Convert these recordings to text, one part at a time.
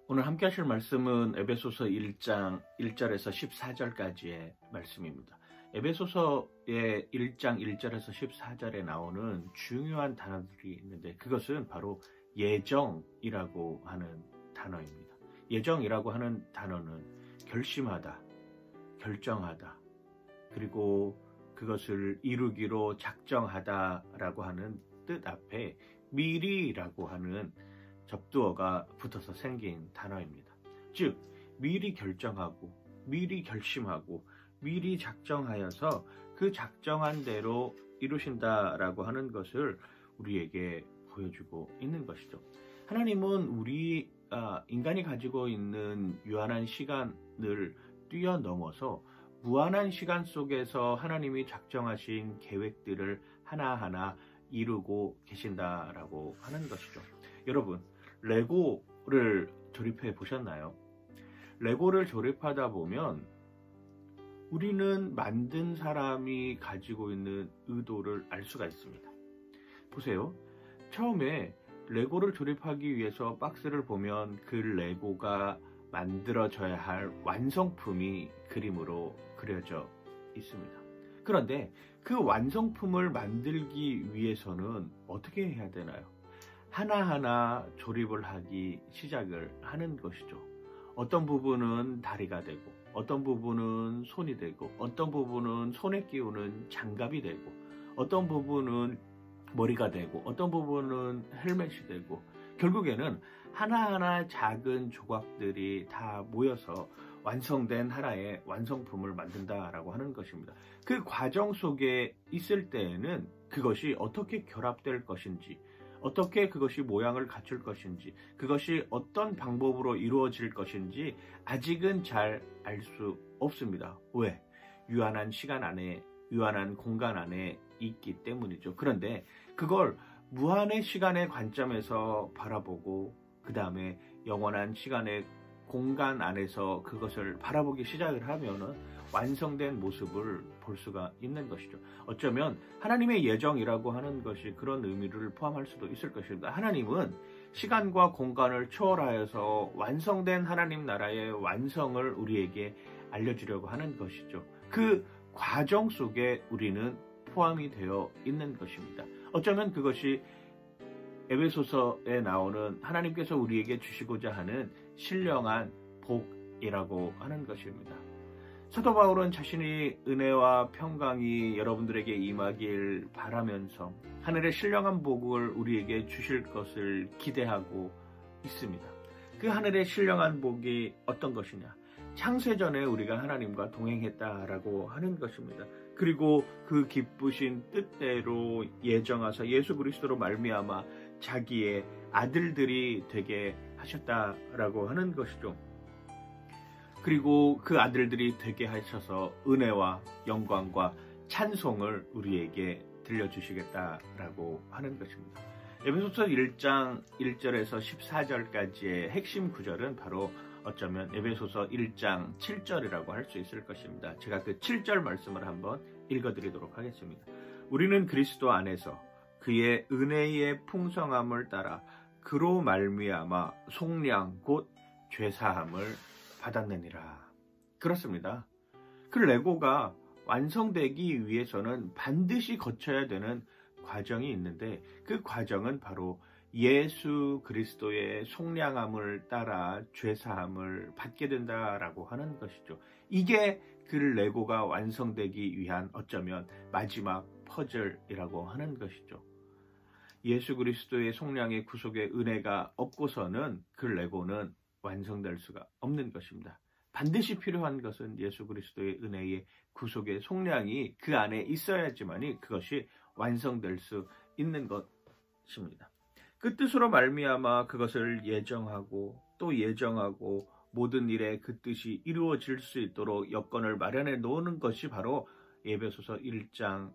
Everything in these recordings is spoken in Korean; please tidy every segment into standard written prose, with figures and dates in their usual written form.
오늘 함께 하실 말씀은 에베소서 1장 1절에서 14절까지의 말씀입니다. 에베소서의 1장 1절에서 14절에 나오는 중요한 단어들이 있는데 그것은 바로 예정이라고 하는 단어입니다. 예정이라고 하는 단어는 결심하다, 결정하다, 그리고 그것을 이루기로 작정하다라고 하는 뜻 앞에 미리라고 하는 접두어가 붙어서 생긴 단어입니다. 즉, 미리 결정하고, 미리 결심하고, 미리 작정하여서 그 작정한 대로 이루신다라고 하는 것을 우리에게 보여주고 있는 것이죠. 하나님은 우리 인간이 가지고 있는 유한한 시간을 뛰어넘어서 무한한 시간 속에서 하나님이 작정하신 계획들을 하나하나 이루고 계신다라고 하는 것이죠. 여러분, 레고를 조립해 보셨나요? 레고를 조립하다 보면 우리는 만든 사람이 가지고 있는 의도를 알 수가 있습니다. 보세요. 처음에 레고를 조립하기 위해서 박스를 보면 그 레고가 만들어져야 할 완성품이 그림으로 그려져 있습니다. 그런데 그 완성품을 만들기 위해서는 어떻게 해야 되나요? 하나하나 조립을 하기 시작을 하는 것이죠. 어떤 부분은 다리가 되고, 어떤 부분은 손이 되고, 어떤 부분은 손에 끼우는 장갑이 되고, 어떤 부분은 머리가 되고, 어떤 부분은 헬멧이 되고, 결국에는 하나하나 작은 조각들이 다 모여서 완성된 하나의 완성품을 만든다라고 하는 것입니다. 그 과정 속에 있을 때에는 그것이 어떻게 결합될 것인지, 어떻게 그것이 모양을 갖출 것인지, 그것이 어떤 방법으로 이루어질 것인지 아직은 잘 알 수 없습니다. 왜? 유한한 시간 안에, 유한한 공간 안에 있기 때문이죠. 그런데 그걸 무한의 시간의 관점에서 바라보고 그 다음에 영원한 시간의 공간 안에서 그것을 바라보기 시작을 하면은 완성된 모습을 볼 수가 있는 것이죠. 어쩌면 하나님의 예정이라고 하는 것이 그런 의미를 포함할 수도 있을 것입니다. 하나님은 시간과 공간을 초월하여서 완성된 하나님 나라의 완성을 우리에게 알려주려고 하는 것이죠. 그 과정 속에 우리는 포함이 되어 있는 것입니다. 어쩌면 그것이 에베소서에 나오는 하나님께서 우리에게 주시고자 하는 신령한 복이라고 하는 것입니다. 사도 바울은 자신이 은혜와 평강이 여러분들에게 임하길 바라면서 하늘의 신령한 복을 우리에게 주실 것을 기대하고 있습니다. 그 하늘의 신령한 복이 어떤 것이냐? 창세전에 우리가 하나님과 동행했다라고 하는 것입니다. 그리고 그 기쁘신 뜻대로 예정하사 예수 그리스도로 말미암아 자기의 아들들이 되게 하셨다라고 하는 것이죠. 그리고 그 아들들이 되게 하셔서 은혜와 영광과 찬송을 우리에게 들려주시겠다라고 하는 것입니다. 에베소서 1장 1절에서 14절까지의 핵심 구절은 바로 어쩌면 에베소서 1장 7절이라고 할 수 있을 것입니다. 제가 그 7절 말씀을 한번 읽어드리도록 하겠습니다. 우리는 그리스도 안에서 그의 은혜의 풍성함을 따라 그로 말미암아 속량 곧 죄사함을 받았느니라. 그렇습니다. 그 레고가 완성되기 위해서는 반드시 거쳐야 되는 과정이 있는데 그 과정은 바로 예수 그리스도의 속량함을 따라 죄사함을 받게 된다라고 하는 것이죠. 이게 그 레고가 완성되기 위한 어쩌면 마지막 퍼즐이라고 하는 것이죠. 예수 그리스도의 속량의 구속의 은혜가 없고서는 그 레고는 완성될 수가 없는 것입니다. 반드시 필요한 것은 예수 그리스도의 은혜의 구속의 속량이 그 안에 있어야지만이 그것이 완성될 수 있는 것입니다. 그 뜻으로 말미암아 그것을 예정하고 또 예정하고 모든 일에 그 뜻이 이루어질 수 있도록 여건을 마련해 놓는 것이 바로 에베소서 1장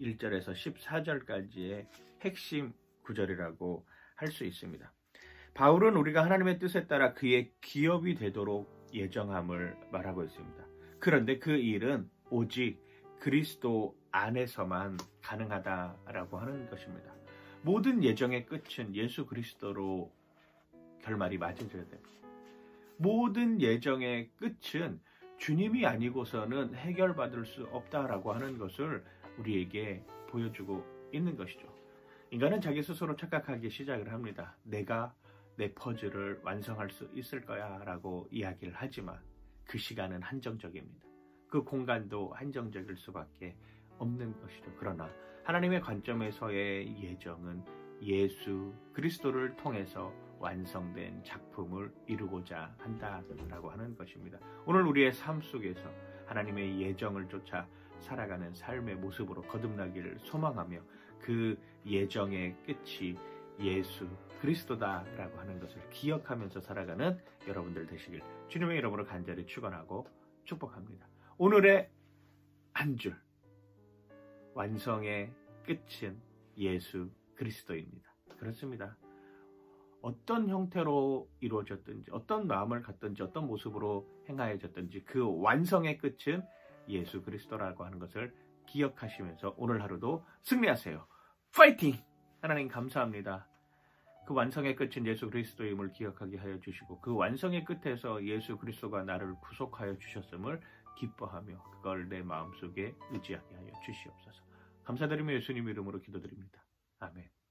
1절에서 14절까지의 핵심 구절이라고 할 수 있습니다. 바울은 우리가 하나님의 뜻에 따라 그의 기업이 되도록 예정함을 말하고 있습니다. 그런데 그 일은 오직 그리스도 안에서만 가능하다라고 하는 것입니다. 모든 예정의 끝은 예수 그리스도로 결말이 맞아져야 됩니다. 모든 예정의 끝은 주님이 아니고서는 해결받을 수 없다라고 하는 것을 우리에게 보여주고 있는 것이죠. 인간은 자기 스스로 착각하기 시작을 합니다. 내가 내 퍼즐을 완성할 수 있을 거야 라고 이야기를 하지만 그 시간은 한정적입니다. 그 공간도 한정적일 수밖에 없는 것이죠. 그러나 하나님의 관점에서의 예정은 예수 그리스도를 통해서 완성된 작품을 이루고자 한다라고 하는 것입니다. 오늘 우리의 삶 속에서 하나님의 예정을 쫓아 살아가는 삶의 모습으로 거듭나기를 소망하며 그 예정의 끝이 예수 그리스도다라고 하는 것을 기억하면서 살아가는 여러분들 되시길 주님의 이름으로 간절히 축원하고 축복합니다. 오늘의 한 줄, 완성의 끝은 예수 그리스도입니다. 그렇습니다. 어떤 형태로 이루어졌든지, 어떤 마음을 갖든지, 어떤 모습으로 행하여졌든지 그 완성의 끝은 예수 그리스도라고 하는 것을 기억하시면서 오늘 하루도 승리하세요. 파이팅! 하나님 감사합니다. 그 완성의 끝은 예수 그리스도임을 기억하게 하여 주시고 그 완성의 끝에서 예수 그리스도가 나를 구속하여 주셨음을 기뻐하며 그걸 내 마음속에 의지하게 하여 주시옵소서. 감사드리며 예수님 이름으로 기도드립니다. 아멘.